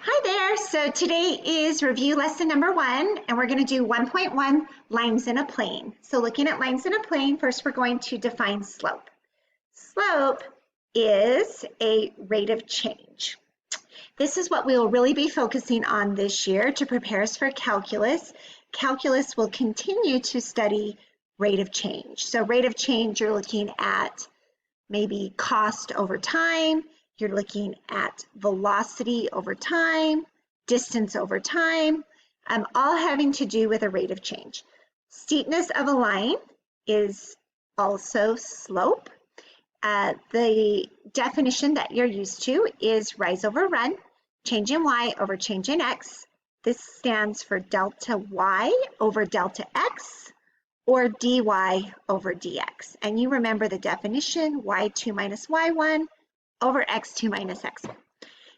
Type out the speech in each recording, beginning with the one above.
Hi there. So today is review lesson number 1, and we're going to do 1.1 lines in a plane. So looking at lines in a plane, first we're going to define slope. Slope is a rate of change. This is what we'll really be focusing on this year to prepare us for calculus. Calculus will continue to study rate of change. So rate of change, you're looking at maybe cost over time. You're looking at velocity over time, distance over time, all having to do with a rate of change. Steepness of a line is also slope. The definition that you're used to is rise over run, change in y over change in x. This stands for delta y over delta x, or dy over dx. And you remember the definition, y2 minus y1 over x2 minus x1.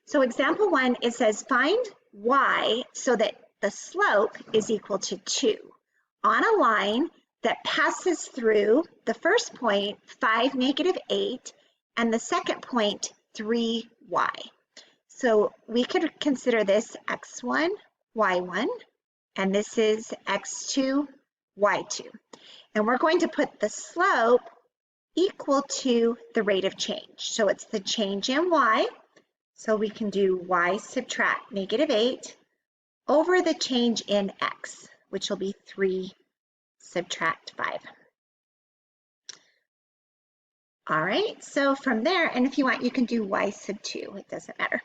So example 1, it says find y so that the slope is equal to 2 on a line that passes through the first point, 5, negative 8, and the second point, 3y. So we could consider this x1, y1, and this is x2, y2. And we're going to put the slope equal to the rate of change. So it's the change in y. So we can do y subtract negative 8 over the change in x, which will be 3 subtract 5. All right, so from there, and if you want, you can do y sub 2. It doesn't matter.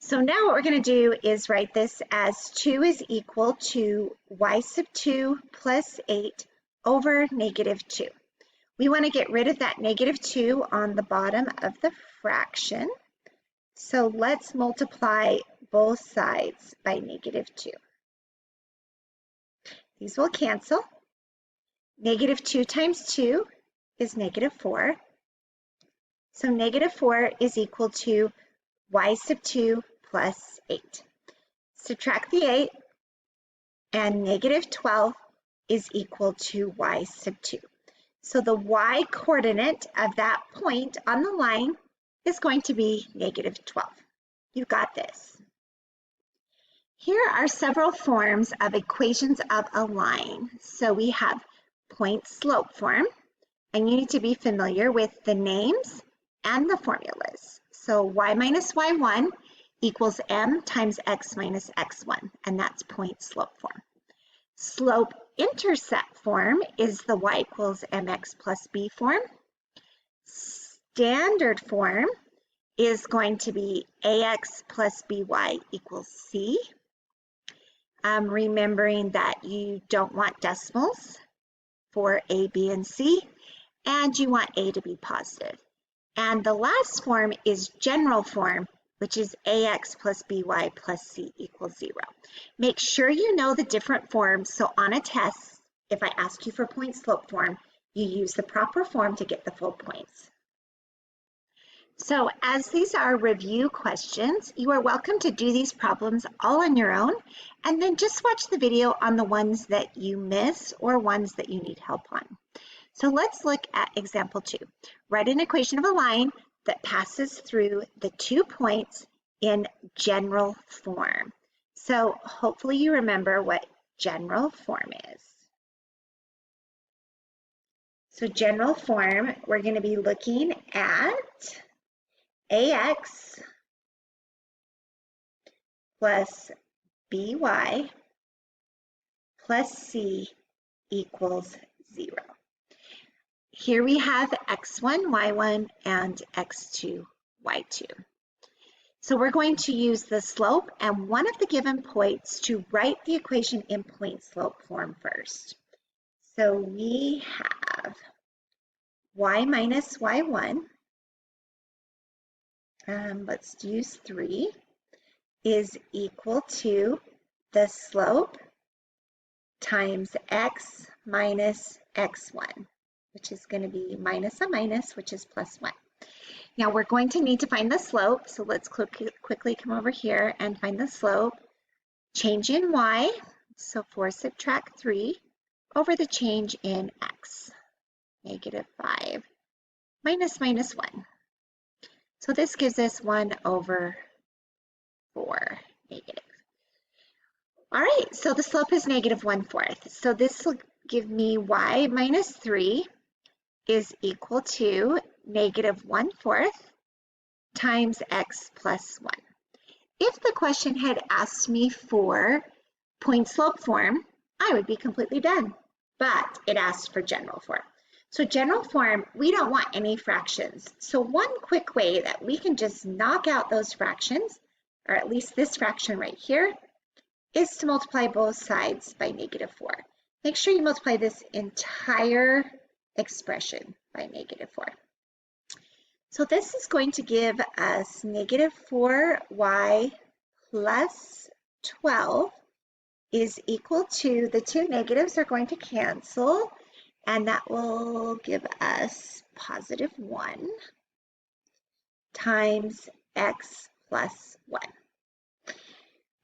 So now what we're going to do is write this as 2 is equal to y sub 2 plus 8 over negative 2. We want to get rid of that negative 2 on the bottom of the fraction. So let's multiply both sides by negative 2. These will cancel. Negative 2 times 2 is negative 4. So negative 4 is equal to y sub 2 plus 8. Subtract the 8, and negative 12 is equal to y sub 2. So the y coordinate of that point on the line is going to be negative 12. You got this. Here are several forms of equations of a line. So we have point slope form, and you need to be familiar with the names and the formulas. So y minus y1 equals m times x minus x1, and that's point slope form. Slope intercept form is the y equals mx plus b form. Standard form is going to be ax plus by equals c. Remembering that you don't want decimals for a, b, and c, and you want a to be positive. And the last form is general form, which is ax plus by plus c equals 0. Make sure you know the different forms, so on a test, if I ask you for point slope form, you use the proper form to get the full points. So as these are review questions, you are welcome to do these problems all on your own, and then just watch the video on the ones that you miss or ones that you need help on. So let's look at example 2. Write an equation of a line that passes through the 2 points in general form. So hopefully you remember what general form is. So general form, we're going to be looking at ax plus by plus c equals 0. Here we have x1, y1, and x2, y2. So we're going to use the slope and one of the given points to write the equation in point slope form first. So we have y minus y1, let's use 3, is equal to the slope times x minus x1, which is going to be minus a minus, which is plus 1. Now we're going to need to find the slope, so let's quickly come over here and find the slope. Change in y, so 4 subtract 3, over the change in x, negative 5, minus 1. So this gives us 1 over 4, negative. All right, so the slope is negative 1/4. So this will give me y minus 3 is equal to negative 1/4 times x plus 1. If the question had asked me for point slope form, I would be completely done, but it asked for general form. So general form, we don't want any fractions. So one quick way that we can just knock out those fractions, or at least this fraction right here, is to multiply both sides by negative 4. Make sure you multiply this entire expression by negative 4. So this is going to give us negative 4y plus 12 is equal to, the two negatives are going to cancel, and that will give us positive 1 times x plus 1.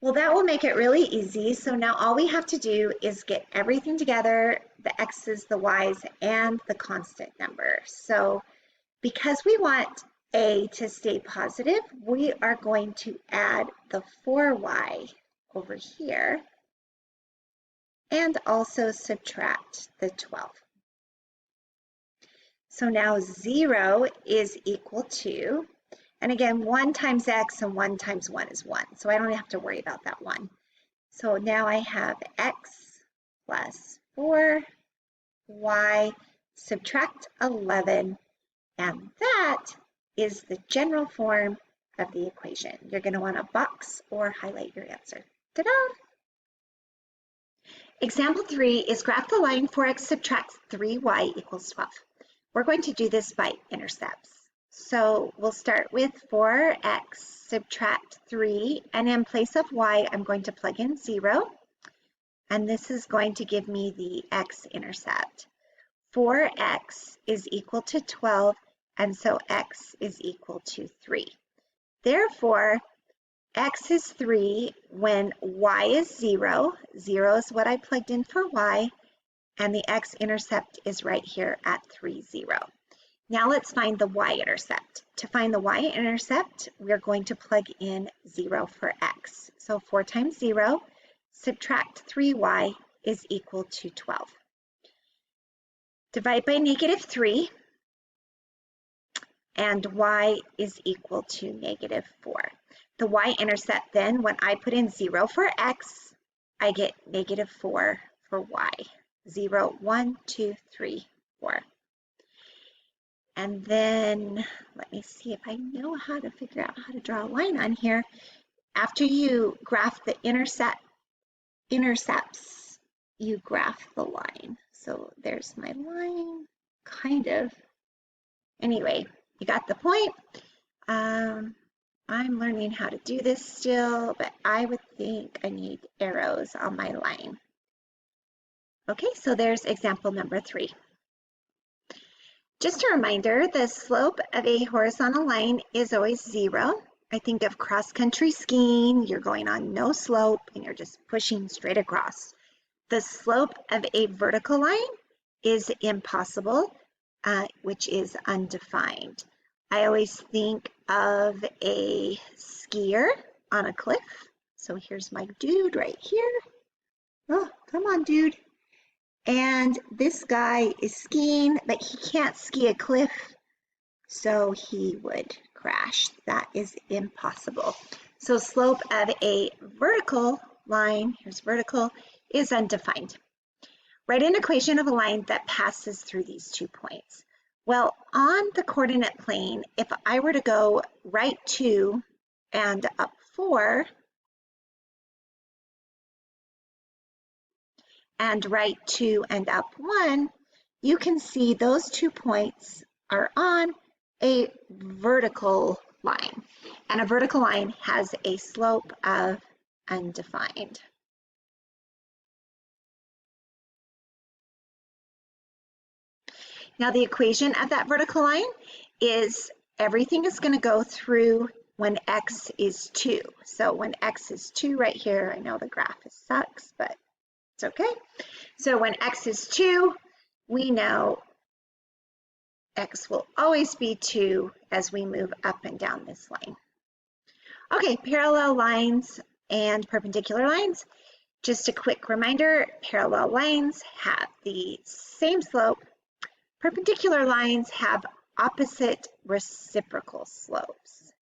Well, that will make it really easy. So now all we have to do is get everything together, the x's, the y's, and the constant number. So because we want a to stay positive, we are going to add the 4y over here and also subtract the 12. So now 0 is equal to, and again, 1 times x and 1 times 1 is 1, so I don't have to worry about that 1. So now I have x plus 4, y, subtract 11, and that is the general form of the equation. You're going to want to box or highlight your answer. Ta-da! Example 3 is graph the line 4x subtract 3y equals 12. We're going to do this by intercepts. So we'll start with 4x subtract 3, and in place of y, I'm going to plug in 0. And this is going to give me the x-intercept. 4x is equal to 12, and so x is equal to 3. Therefore, x is 3 when y is 0. 0 is what I plugged in for y, and the x-intercept is right here at 3, 0. Now let's find the y-intercept. To find the y-intercept, we're going to plug in 0 for x. So 4 times 0, subtract 3y is equal to 12. Divide by negative 3, and y is equal to negative 4. The y-intercept then, when I put in 0 for x, I get negative 4 for y. 0, 1, 2, 3, 4. And then let me see if I know how to figure out how to draw a line on here. After you graph the intercepts, you graph the line. So there's my line, kind of. Anyway, you got the point. I'm learning how to do this still, but I would think I need arrows on my line. Okay, so there's example number 3. Just a reminder, the slope of a horizontal line is always 0. I think of cross-country skiing, you're going on no slope and you're just pushing straight across. The slope of a vertical line is impossible, which is undefined. I always think of a skier on a cliff. So here's my dude right here. Oh, come on, dude. And this guy is skiing, but he can't ski a cliff, so he would crash. That is impossible. So slope of a vertical line, here's vertical, is undefined. Write an equation of a line that passes through these 2 points. Well, on the coordinate plane, if I were to go right 2 and up 4, and right 2 and up 1, you can see those 2 points are on a vertical line. And a vertical line has a slope of undefined. Now the equation of that vertical line is everything is going to go through when x is 2. So when x is 2 right here, I know the graph sucks, but it's okay. So when x is 2, we know x will always be 2 as we move up and down this line. Okay, parallel lines and perpendicular lines. Just a quick reminder, parallel lines have the same slope. Perpendicular lines have opposite reciprocal slopes.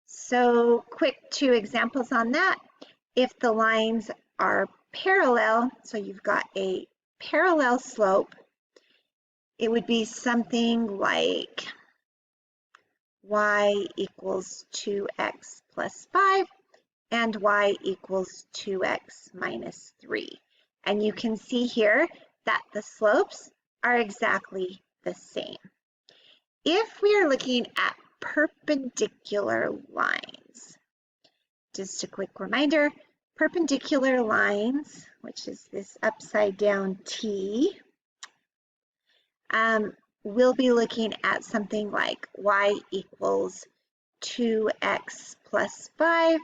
So quick 2 examples on that. If the lines are parallel, so you've got a parallel slope, it would be something like y equals 2x plus 5 and y equals 2x minus 3. And you can see here that the slopes are exactly the same. If we are looking at perpendicular lines, just a quick reminder, perpendicular lines, which is this upside down T, we'll be looking at something like y equals 2x plus 5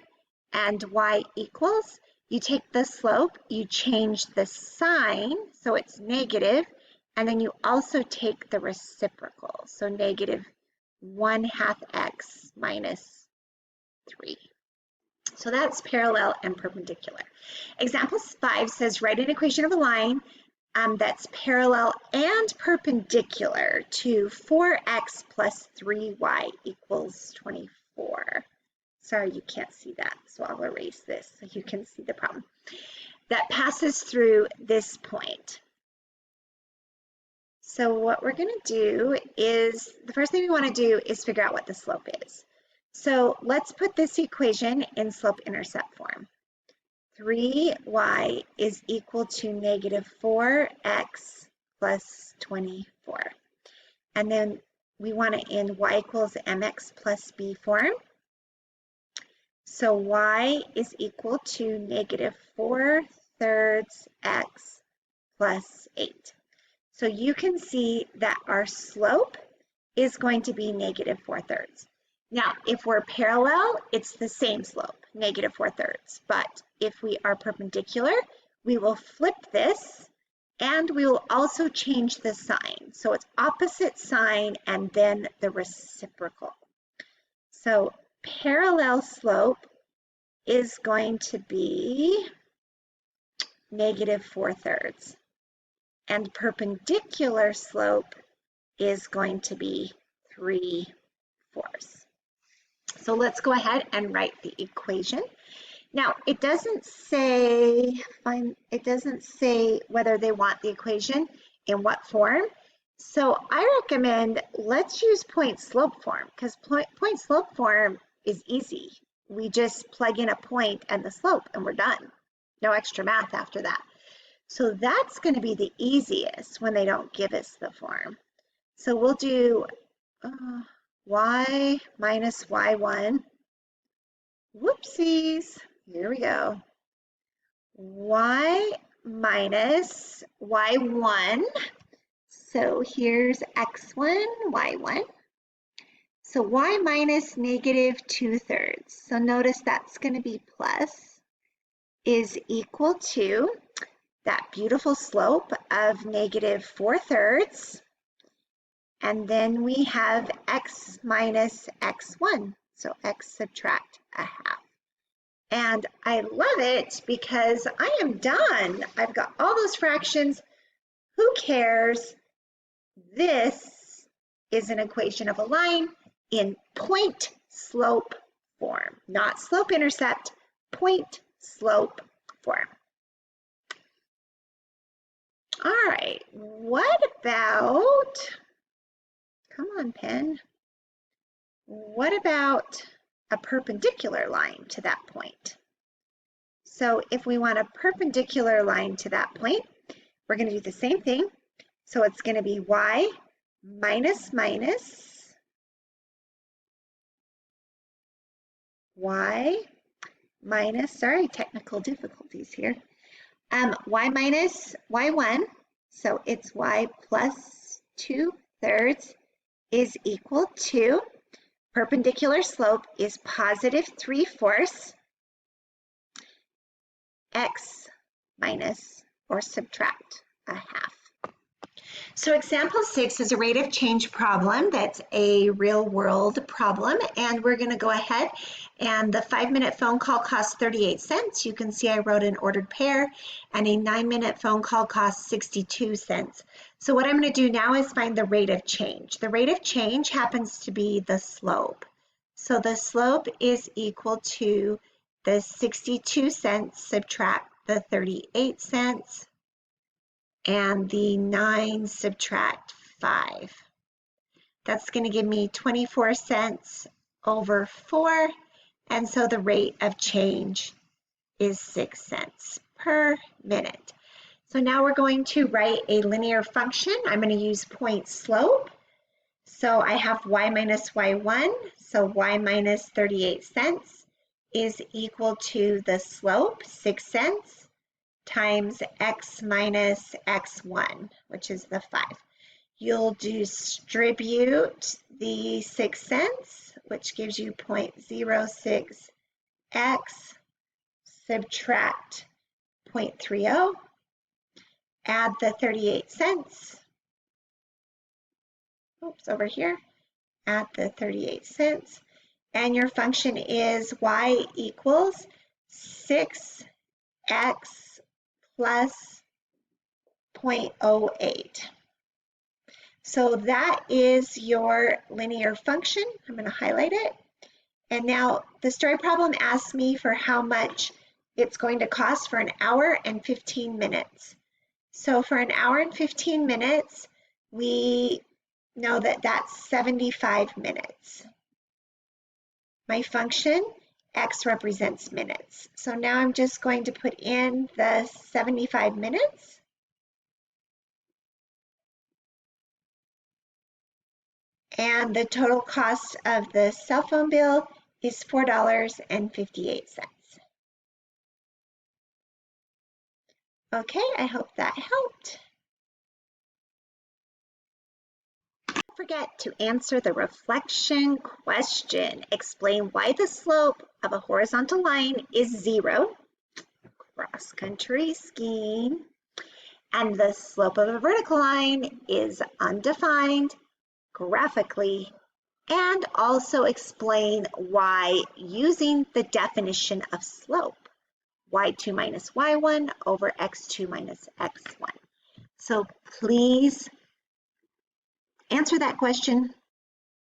and y equals, you take the slope, you change the sign, so it's negative, and then you also take the reciprocal, so negative 1/2 x minus 3. So that's parallel and perpendicular. Example 5 says, write an equation of a line that's parallel and perpendicular to 4x plus 3y equals 24. Sorry, you can't see that, so I'll erase this so you can see the problem. That passes through this point. So what we're going to do is, the first thing we want to do is figure out what the slope is. So let's put this equation in slope-intercept form. 3y is equal to negative 4x plus 24. And then we want it in y equals mx plus b form. So y is equal to negative 4/3 x plus 8. So you can see that our slope is going to be negative 4/3. Now, if we're parallel, it's the same slope, negative 4/3. But if we are perpendicular, we will flip this and we will also change the sign. So it's opposite sign and then the reciprocal. So parallel slope is going to be negative 4/3. And perpendicular slope is going to be 3/4. So let's go ahead and write the equation. Now, it doesn't say whether they want the equation in what form. So I recommend let's use point slope form, because point slope form is easy. We just plug in a point and the slope and we're done. No extra math after that. So that's going to be the easiest when they don't give us the form. So we'll do y minus y1. Whoopsies. Here we go. Y minus y1. So here's x1, y1. So y minus negative 2/3. So notice that's going to be plus, is equal to that beautiful slope of negative 4/3. And then we have x minus x1. So x subtract 1/2. And I love it because I am done. I've got all those fractions. Who cares? This is an equation of a line in point slope form, not slope intercept, point slope form. All right, what about, come on, pen. What about a perpendicular line to that point? So if we want a perpendicular line to that point, we're going to do the same thing. So it's going to be y minus minus y minus, sorry, technical difficulties here. Y minus y1, so it's y plus 2/3 is equal to, perpendicular slope is positive 3/4, x minus or subtract 1/2. So example 6 is a rate of change problem. That's a real world problem. And we're going to go ahead, and the 5-minute phone call costs 38 cents. You can see I wrote an ordered pair, and a 9-minute phone call costs 62 cents. So what I'm going to do now is find the rate of change. The rate of change happens to be the slope. So the slope is equal to the 62 cents subtract the 38 cents. And the 9 subtract 5. That's going to give me 24 cents over 4, and so the rate of change is 6 cents per minute. So now we're going to write a linear function. I'm going to use point slope. So I have y minus y1, so y minus 38 cents is equal to the slope, 6 cents, times x minus x1, which is the 5. You'll distribute the 6 cents, which gives you 0.06x, subtract 0.30, add the 38 cents, oops, over here, add the 38 cents, and your function is y equals 6x plus 0.08. So that is your linear function. I'm going to highlight it. And now the story problem asks me for how much it's going to cost for an hour and 15 minutes. So for an hour and 15 minutes, we know that that's 75 minutes. My function, x represents minutes. So now I'm just going to put in the 75 minutes. And the total cost of the cell phone bill is $4.58. Okay, I hope that helped. Don't forget to answer the reflection question. Explain why the slope of a horizontal line is 0, cross-country skiing, and the slope of a vertical line is undefined, graphically, and also explain why using the definition of slope, y2 minus y1 over x2 minus x1. So please answer that question